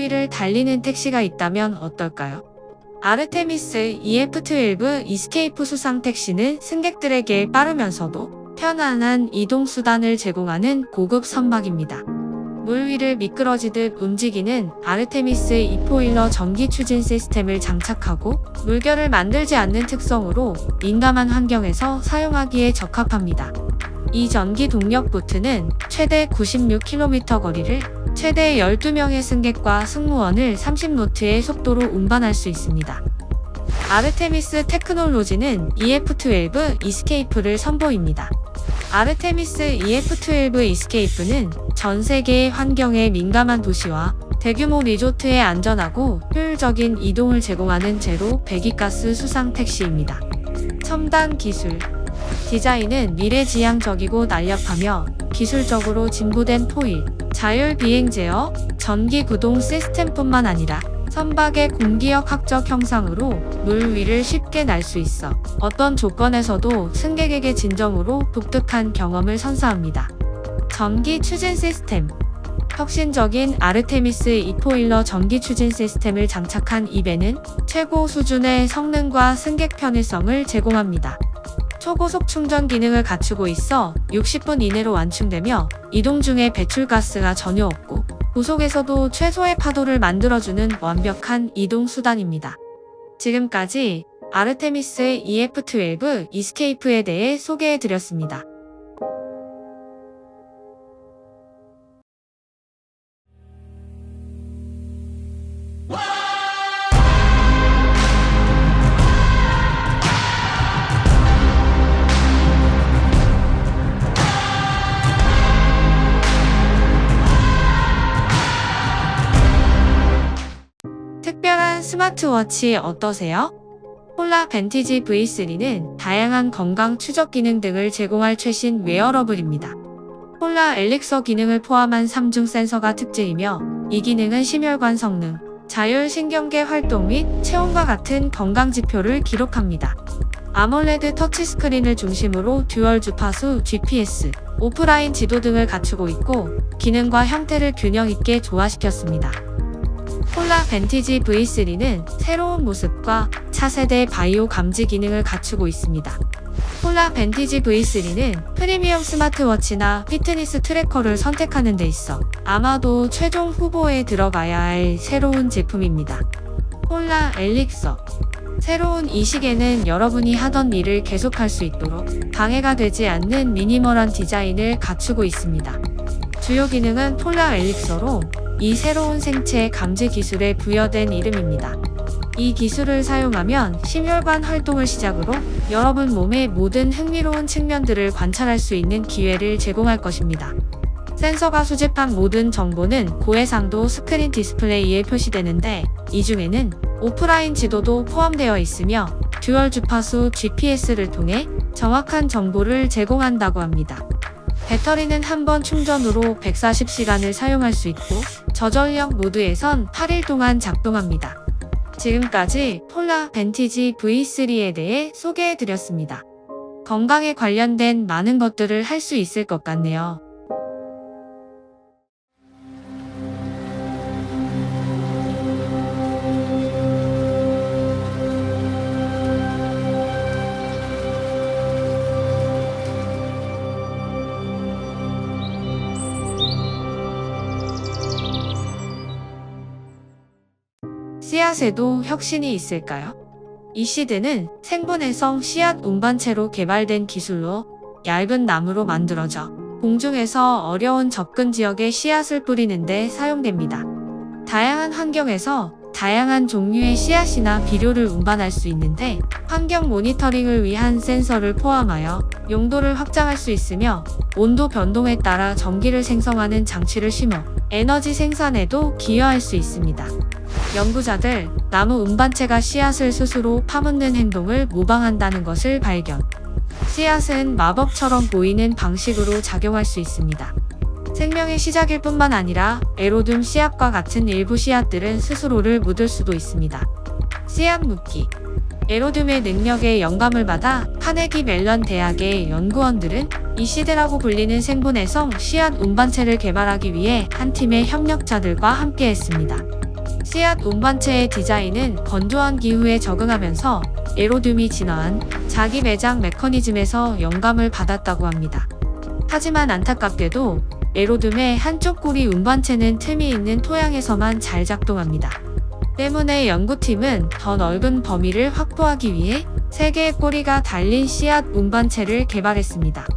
위를 달리는 택시가 있다면 어떨까요? 아르테미스 EF-12 이스케이프 수상 택시는 승객들에게 빠르면서도 편안한 이동 수단을 제공하는 고급 선박입니다. 물 위를 미끄러지듯 움직이는 아르테미스 E4일러 전기 추진 시스템을 장착하고 물결을 만들지 않는 특성으로 민감한 환경에서 사용하기에 적합합니다. 이 전기 동력 보트는 최대 96km 거리를 최대 12명의 승객과 승무원을 30노트의 속도로 운반할 수 있습니다. 아르테미스 테크놀로지는 EF-12 이스케이프를 선보입니다. 아르테미스 EF-12 이스케이프는 전 세계의 환경에 민감한 도시와 대규모 리조트의 안전하고 효율적인 이동을 제공하는 제로 배기가스 수상 택시입니다. 첨단 기술 디자인은 미래지향적이고 날렵하며 기술적으로 진보된 포일, 자율 비행 제어, 전기 구동 시스템뿐만 아니라 선박의 공기역 학적 형상으로 물 위를 쉽게 날 수 있어 어떤 조건에서도 승객에게 진정으로 독특한 경험을 선사합니다. 전기 추진 시스템 혁신적인 아르테미스 E4일러 전기 추진 시스템을 장착한 이 배는 최고 수준의 성능과 승객 편의성을 제공합니다. 초고속 충전 기능을 갖추고 있어 60분 이내로 완충되며 이동 중에 배출가스가 전혀 없고 고속에서도 최소의 파도를 만들어주는 완벽한 이동 수단입니다. 지금까지 아르테미스의 EF-12 이스케이프에 대해 소개해드렸습니다. 특별한 스마트워치 어떠세요? 폴라 벤티지 V3는 다양한 건강 추적 기능 등을 제공할 최신 웨어러블입니다. 폴라 엘릭서 기능을 포함한 3중 센서가 특징이며 이 기능은 심혈관 성능, 자율신경계 활동 및 체온과 같은 건강 지표를 기록합니다. 아몰레드 터치스크린을 중심으로 듀얼 주파수 GPS, 오프라인 지도 등을 갖추고 있고 기능과 형태를 균형 있게 조화시켰습니다. 폴라 벤티지 V3는 새로운 모습과 차세대 바이오 감지 기능을 갖추고 있습니다. 폴라 벤티지 V3는 프리미엄 스마트워치나 피트니스 트래커를 선택하는 데 있어 아마도 최종 후보에 들어가야 할 새로운 제품입니다. 폴라 엘릭서 새로운 이 시계는 여러분이 하던 일을 계속할 수 있도록 방해가 되지 않는 미니멀한 디자인을 갖추고 있습니다. 주요 기능은 폴라 엘릭서로 이 새로운 생체 감지 기술에 부여된 이름입니다. 이 기술을 사용하면 심혈관 활동을 시작으로 여러분 몸의 모든 흥미로운 측면들을 관찰할 수 있는 기회를 제공할 것입니다. 센서가 수집한 모든 정보는 고해상도 스크린 디스플레이에 표시되는데 이 중에는 오프라인 지도도 포함되어 있으며 듀얼 주파수 GPS를 통해 정확한 정보를 제공한다고 합니다. 배터리는 한 번 충전으로 140시간을 사용할 수 있고 저전력 모드에선 8일 동안 작동합니다. 지금까지 폴라 벤티지 V3에 대해 소개해드렸습니다. 건강에 관련된 많은 것들을 할 수 있을 것 같네요. 씨앗에도 혁신이 있을까요? 이 시드는 생분해성 씨앗 운반체로 개발된 기술로 얇은 나무로 만들어져 공중에서 어려운 접근 지역에 씨앗을 뿌리는 데 사용됩니다. 다양한 환경에서 다양한 종류의 씨앗이나 비료를 운반할 수 있는데 환경 모니터링을 위한 센서를 포함하여 용도를 확장할 수 있으며 온도 변동에 따라 전기를 생성하는 장치를 심어 에너지 생산에도 기여할 수 있습니다. 연구자들, 나무 운반체가 씨앗을 스스로 파묻는 행동을 모방한다는 것을 발견. 씨앗은 마법처럼 보이는 방식으로 작용할 수 있습니다. 생명의 시작일 뿐만 아니라 에로둠 씨앗과 같은 일부 씨앗들은 스스로를 묻을 수도 있습니다. 씨앗 묻기. 에로둠의 능력에 영감을 받아 카네기 멜런 대학의 연구원들은 이 시드라고 불리는 생분해성 씨앗 운반체를 개발하기 위해 한 팀의 협력자들과 함께했습니다. 씨앗 운반체의 디자인은 건조한 기후에 적응하면서 에로듐이 진화한 자기 매장 메커니즘에서 영감을 받았다고 합니다. 하지만 안타깝게도 에로듐의 한쪽 꼬리 운반체는 틈이 있는 토양에서만 잘 작동합니다. 때문에 연구팀은 더 넓은 범위를 확보하기 위해 3개의 꼬리가 달린 씨앗 운반체를 개발했습니다.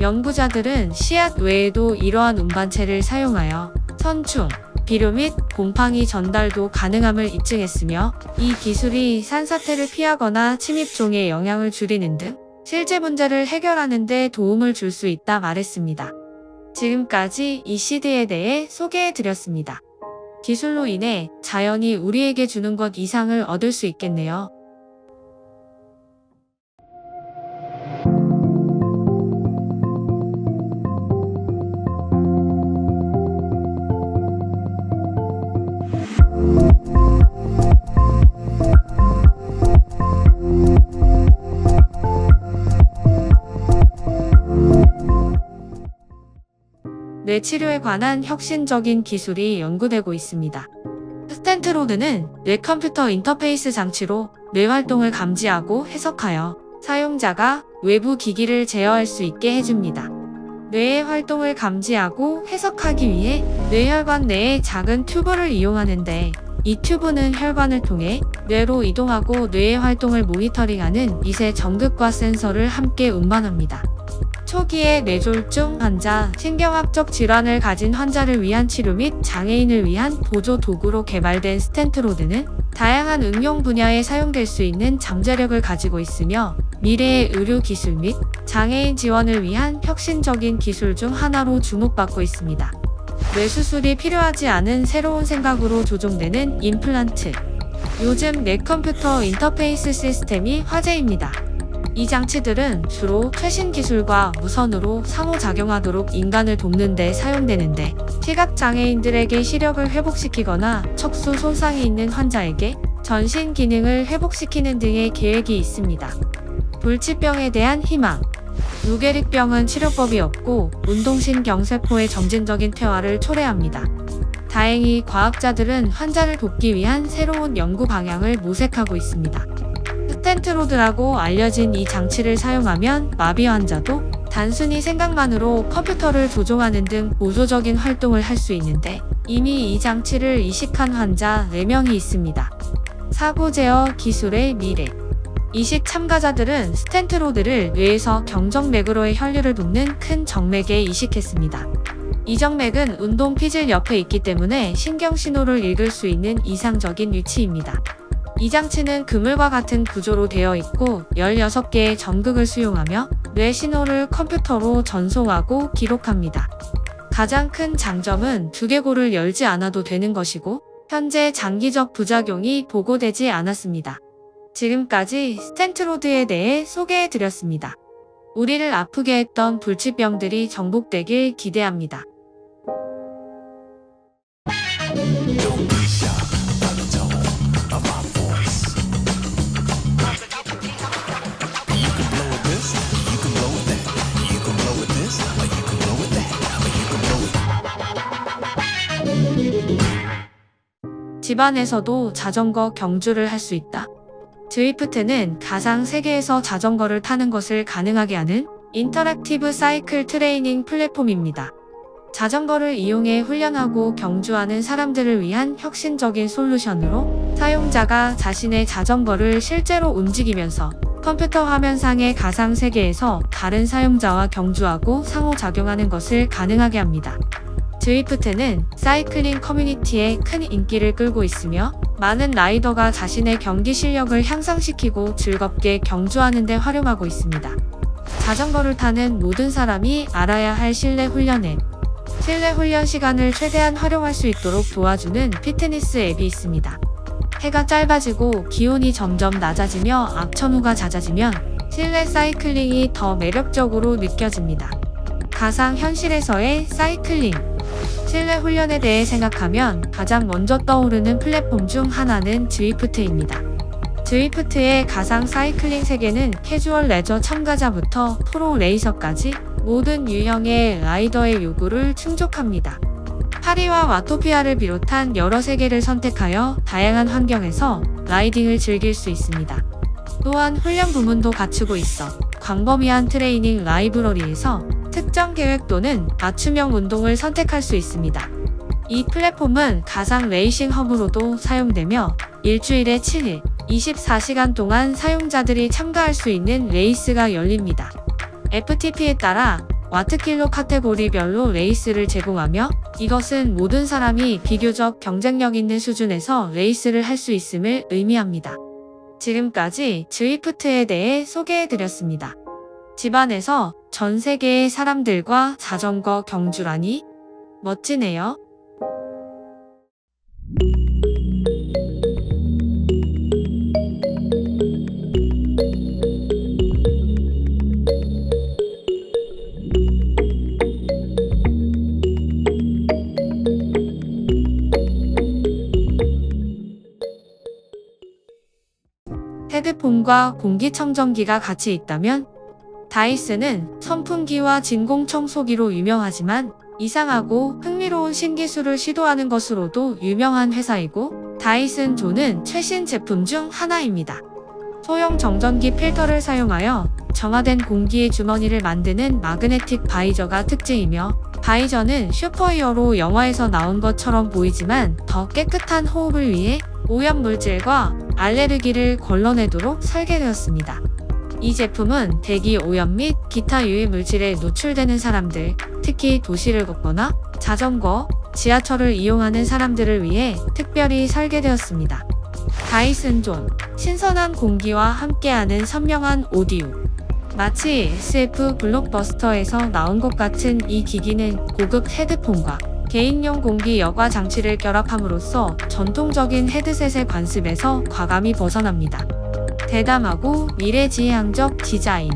연구자들은 씨앗 외에도 이러한 운반체를 사용하여 선충, 비료 및 곰팡이 전달도 가능함을 입증했으며 이 기술이 산사태를 피하거나 침입종의 영향을 줄이는 등 실제 문제를 해결하는 데 도움을 줄 수 있다 말했습니다. 지금까지 이 시드에 대해 소개해드렸습니다. 기술로 인해 자연이 우리에게 주는 것 이상을 얻을 수 있겠네요. 뇌 치료에 관한 혁신적인 기술이 연구되고 있습니다. 스탠트로드는 뇌 컴퓨터 인터페이스 장치로 뇌 활동을 감지하고 해석하여 사용자가 외부 기기를 제어할 수 있게 해줍니다. 뇌의 활동을 감지하고 해석하기 위해 뇌혈관 내에 작은 튜브를 이용하는데 이 튜브는 혈관을 통해 뇌로 이동하고 뇌의 활동을 모니터링하는 미세 전극과 센서를 함께 운반합니다. 초기에 뇌졸중 환자, 신경학적 질환을 가진 환자를 위한 치료 및 장애인을 위한 보조 도구로 개발된 스탠트로드는 다양한 응용 분야에 사용될 수 있는 잠재력을 가지고 있으며 미래의 의료 기술 및 장애인 지원을 위한 혁신적인 기술 중 하나로 주목받고 있습니다. 뇌수술이 필요하지 않은 새로운 생각으로 조종되는 임플란트. 요즘 뇌 컴퓨터 인터페이스 시스템이 화제입니다. 이 장치들은 주로 최신 기술과 무선으로 상호작용하도록 인간을 돕는 데 사용되는데 시각장애인들에게 시력을 회복시키거나 척수 손상이 있는 환자에게 전신 기능을 회복시키는 등의 계획이 있습니다. 불치병에 대한 희망. 루게릭병은 치료법이 없고 운동신경세포의 점진적인 퇴화를 초래합니다. 다행히 과학자들은 환자를 돕기 위한 새로운 연구 방향을 모색하고 있습니다. 스탠트로드라고 알려진 이 장치를 사용하면 마비 환자도 단순히 생각만으로 컴퓨터를 조종하는 등 보조적인 활동을 할 수 있는데 이미 이 장치를 이식한 환자 4명이 있습니다. 사고 제어 기술의 미래. 이식 참가자들은 스탠트로드를 뇌에서 경정맥으로의 혈류를 돕는 큰 정맥에 이식했습니다. 이 정맥은 운동 피질 옆에 있기 때문에 신경 신호를 읽을 수 있는 이상적인 위치입니다. 이 장치는 그물과 같은 구조로 되어 있고 16개의 전극을 수용하며 뇌 신호를 컴퓨터로 전송하고 기록합니다. 가장 큰 장점은 두개골을 열지 않아도 되는 것이고 현재 장기적 부작용이 보고되지 않았습니다. 지금까지 스탠트로드에 대해 소개해드렸습니다. 우리를 아프게 했던 불치병들이 정복되길 기대합니다. 집안에서도 자전거 경주를 할 수 있다. 드위프트는 가상 세계에서 자전거를 타는 것을 가능하게 하는 인터랙티브 사이클 트레이닝 플랫폼입니다. 자전거를 이용해 훈련하고 경주하는 사람들을 위한 혁신적인 솔루션으로 사용자가 자신의 자전거를 실제로 움직이면서 컴퓨터 화면상의 가상 세계에서 다른 사용자와 경주하고 상호작용하는 것을 가능하게 합니다. 드위프트는 사이클링 커뮤니티에 큰 인기를 끌고 있으며 많은 라이더가 자신의 경기 실력을 향상시키고 즐겁게 경주하는 데 활용하고 있습니다. 자전거를 타는 모든 사람이 알아야 할 실내 훈련 앱. 실내 훈련 시간을 최대한 활용할 수 있도록 도와주는 피트니스 앱이 있습니다. 해가 짧아지고 기온이 점점 낮아지며 악천후가 잦아지면 실내 사이클링이 더 매력적으로 느껴집니다. 가상 현실에서의 사이클링. 실내 훈련에 대해 생각하면 가장 먼저 떠오르는 플랫폼 중 하나는 드위프트입니다. 드위프트의 가상 사이클링 세계는 캐주얼 레저 참가자부터 프로 레이서까지 모든 유형의 라이더의 요구를 충족합니다. 파리와 와토피아를 비롯한 여러 세계를 선택하여 다양한 환경에서 라이딩을 즐길 수 있습니다. 또한 훈련 부문도 갖추고 있어 광범위한 트레이닝 라이브러리에서 특정 계획 또는 맞춤형 운동을 선택할 수 있습니다. 이 플랫폼은 가상 레이싱 허브로도 사용되며 일주일에 7일, 24시간 동안 사용자들이 참가할 수 있는 레이스가 열립니다. FTP에 따라 와트킬로 카테고리별로 레이스를 제공하며 이것은 모든 사람이 비교적 경쟁력 있는 수준에서 레이스를 할 수 있음을 의미합니다. 지금까지 드위프트에 대해 소개해드렸습니다. 집안에서 전 세계의 사람들과 자전거 경주라니 멋지네요. 헤드폰과 공기청정기가 같이 있다면? 다이슨은 선풍기와 진공청소기로 유명하지만 이상하고 흥미로운 신기술을 시도하는 것으로도 유명한 회사이고 다이슨 존은 최신 제품 중 하나입니다. 소형 정전기 필터를 사용하여 정화된 공기의 주머니를 만드는 마그네틱 바이저가 특징이며 바이저는 슈퍼히어로 영화에서 나온 것처럼 보이지만 더 깨끗한 호흡을 위해 오염물질과 알레르기를 걸러내도록 설계되었습니다. 이 제품은 대기 오염 및 기타 유해 물질에 노출되는 사람들, 특히 도시를 걷거나 자전거, 지하철을 이용하는 사람들을 위해 특별히 설계되었습니다. 다이슨 존, 신선한 공기와 함께하는 선명한 오디오. 마치 SF 블록버스터에서 나온 것 같은 이 기기는 고급 헤드폰과 개인용 공기 여과 장치를 결합함으로써 전통적인 헤드셋의 관습에서 과감히 벗어납니다. 대담하고 미래지향적 디자인.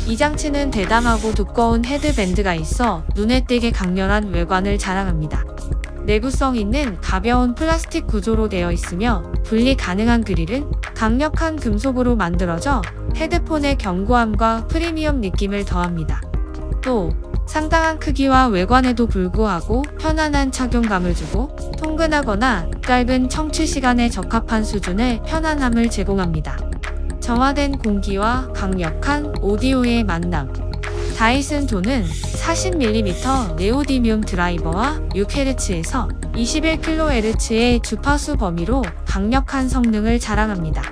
이 장치는 대담하고 두꺼운 헤드밴드가 있어 눈에 띄게 강렬한 외관을 자랑합니다. 내구성 있는 가벼운 플라스틱 구조로 되어 있으며 분리 가능한 그릴은 강력한 금속으로 만들어져 헤드폰의 견고함과 프리미엄 느낌을 더합니다. 또 상당한 크기와 외관에도 불구하고 편안한 착용감을 주고 통근하거나 짧은 청취 시간에 적합한 수준의 편안함을 제공합니다. 정화된 공기와 강력한 오디오의 만남. 다이슨 존은 40mm 네오디뮴 드라이버와 6Hz에서 21kHz의 주파수 범위로 강력한 성능을 자랑합니다.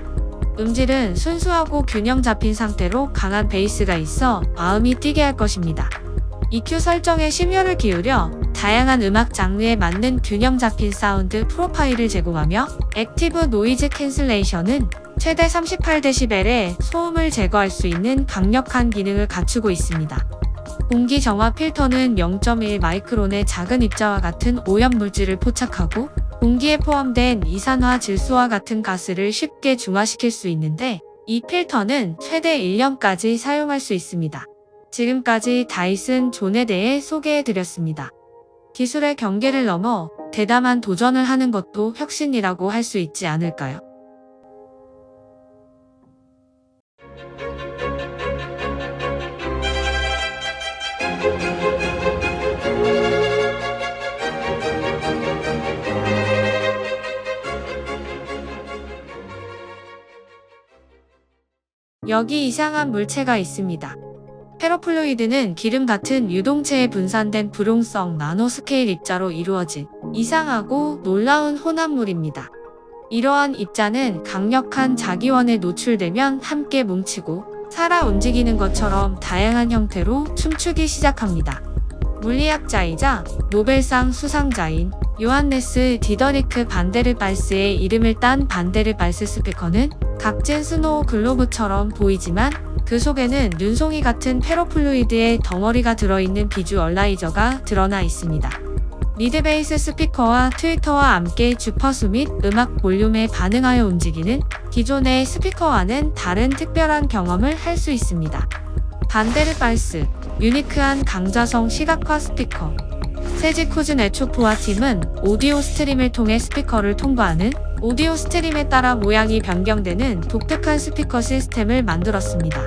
음질은 순수하고 균형 잡힌 상태로 강한 베이스가 있어 마음이 뛰게 할 것입니다. EQ 설정에 심혈을 기울여 다양한 음악 장르에 맞는 균형 잡힌 사운드 프로파일을 제공하며 액티브 노이즈 캔슬레이션은 최대 38dB의 소음을 제거할 수 있는 강력한 기능을 갖추고 있습니다. 공기 정화 필터는 0.1 마이크론의 작은 입자와 같은 오염물질을 포착하고 공기에 포함된 이산화 질소와 같은 가스를 쉽게 중화시킬 수 있는데 이 필터는 최대 1년까지 사용할 수 있습니다. 지금까지 다이슨 존에 대해 소개해드렸습니다. 기술의 경계를 넘어 대담한 도전을 하는 것도 혁신이라고 할 수 있지 않을까요? 여기 이상한 물체가 있습니다. 페로플루이드는 기름 같은 유동체에 분산된 불용성 나노스케일 입자로 이루어진 이상하고 놀라운 혼합물입니다. 이러한 입자는 강력한 자기원에 노출되면 함께 뭉치고 살아 움직이는 것처럼 다양한 형태로 춤추기 시작합니다. 물리학자이자 노벨상 수상자인 요한네스 디더리크 반데르발스의 이름을 딴 반데르발스 스피커는 각진 스노우 글로브처럼 보이지만 그 속에는 눈송이 같은 페로플루이드의 덩어리가 들어있는 비주얼라이저가 드러나 있습니다. 미드베이스 스피커와 트위터와 함께 주파수 및 음악 볼륨에 반응하여 움직이는 기존의 스피커와는 다른 특별한 경험을 할 수 있습니다. 반데르발스, 유니크한 강자성 시각화 스피커. 세지 쿠즈네초프와 팀은 오디오 스트림을 통해 스피커를 통과하는 오디오 스트림에 따라 모양이 변경되는 독특한 스피커 시스템을 만들었습니다.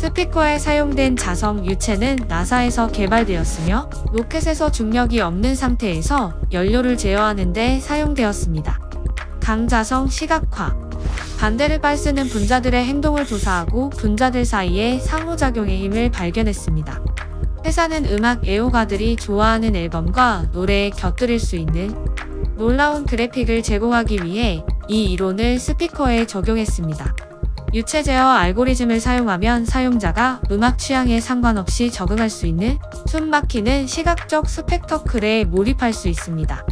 스피커에 사용된 자석 유체는 나사에서 개발되었으며 로켓에서 중력이 없는 상태에서 연료를 제어하는 데 사용되었습니다. 강자성 시각화. 반데르발스는 분자들의 행동을 조사하고 분자들 사이의 상호작용의 힘을 발견했습니다. 회사는 음악 애호가들이 좋아하는 앨범과 노래에 곁들일 수 있는 놀라운 그래픽을 제공하기 위해 이 이론을 스피커에 적용했습니다. 유체 제어 알고리즘을 사용하면 사용자가 음악 취향에 상관없이 적응할 수 있는 숨 막히는 시각적 스펙터클에 몰입할 수 있습니다.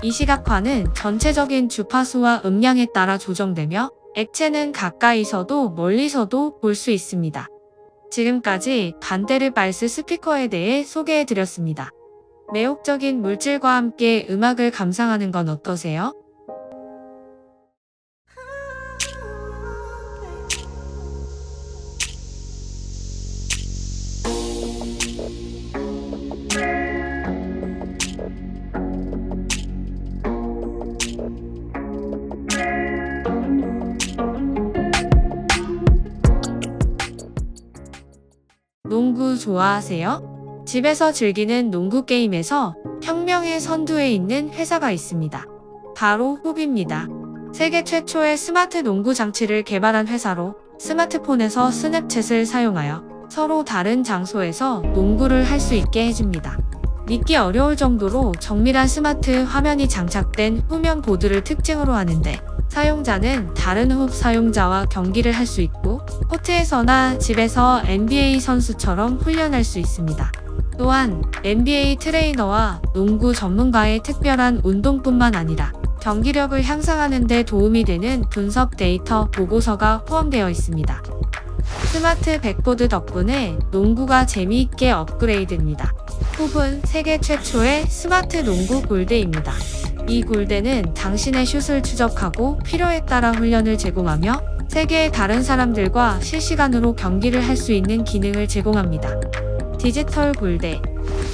이 시각화는 전체적인 주파수와 음량에 따라 조정되며 액체는 가까이서도 멀리서도 볼 수 있습니다. 지금까지 반데르발스 스피커에 대해 소개해드렸습니다. 매혹적인 물질과 함께 음악을 감상하는 건 어떠세요? 농구 좋아하세요? 집에서 즐기는 농구 게임에서 혁명의 선두에 있는 회사가 있습니다. 바로 훅입니다. 세계 최초의 스마트 농구 장치를 개발한 회사로 스마트폰에서 스냅챗을 사용하여 서로 다른 장소에서 농구를 할 수 있게 해줍니다. 믿기 어려울 정도로 정밀한 스마트 화면이 장착된 후면 보드를 특징으로 하는데 사용자는 다른 훅 사용자와 경기를 할 수 있고 코트에서나 집에서 NBA 선수처럼 훈련할 수 있습니다. 또한 NBA 트레이너와 농구 전문가의 특별한 운동뿐만 아니라 경기력을 향상하는 데 도움이 되는 분석 데이터 보고서가 포함되어 있습니다. 스마트 백보드 덕분에 농구가 재미있게 업그레이드됩니다. 훅은 세계 최초의 스마트 농구 골대입니다. 이 골대는 당신의 슛을 추적하고 필요에 따라 훈련을 제공하며 세계의 다른 사람들과 실시간으로 경기를 할 수 있는 기능을 제공합니다. 디지털 골대.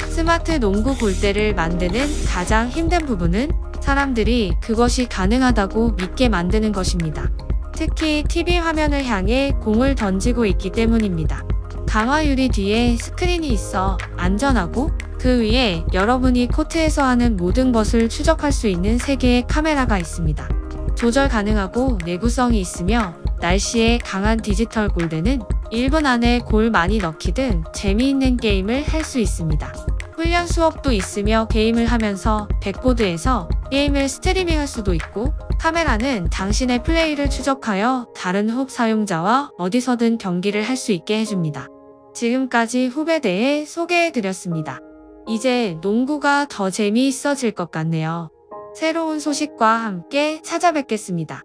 스마트 농구 골대를 만드는 가장 힘든 부분은 사람들이 그것이 가능하다고 믿게 만드는 것입니다. 특히 TV 화면을 향해 공을 던지고 있기 때문입니다. 강화 유리 뒤에 스크린이 있어 안전하고 그 위에 여러분이 코트에서 하는 모든 것을 추적할 수 있는 3개의 카메라가 있습니다. 조절 가능하고 내구성이 있으며 날씨에 강한 디지털 골대는 1분 안에 골 많이 넣기 등 재미있는 게임을 할 수 있습니다. 훈련 수업도 있으며 게임을 하면서 백보드에서 게임을 스트리밍할 수도 있고 카메라는 당신의 플레이를 추적하여 다른 훅 사용자와 어디서든 경기를 할 수 있게 해줍니다. 지금까지 훅에 대해 소개해드렸습니다. 이제 농구가 더 재미있어질 것 같네요. 새로운 소식과 함께 찾아뵙겠습니다.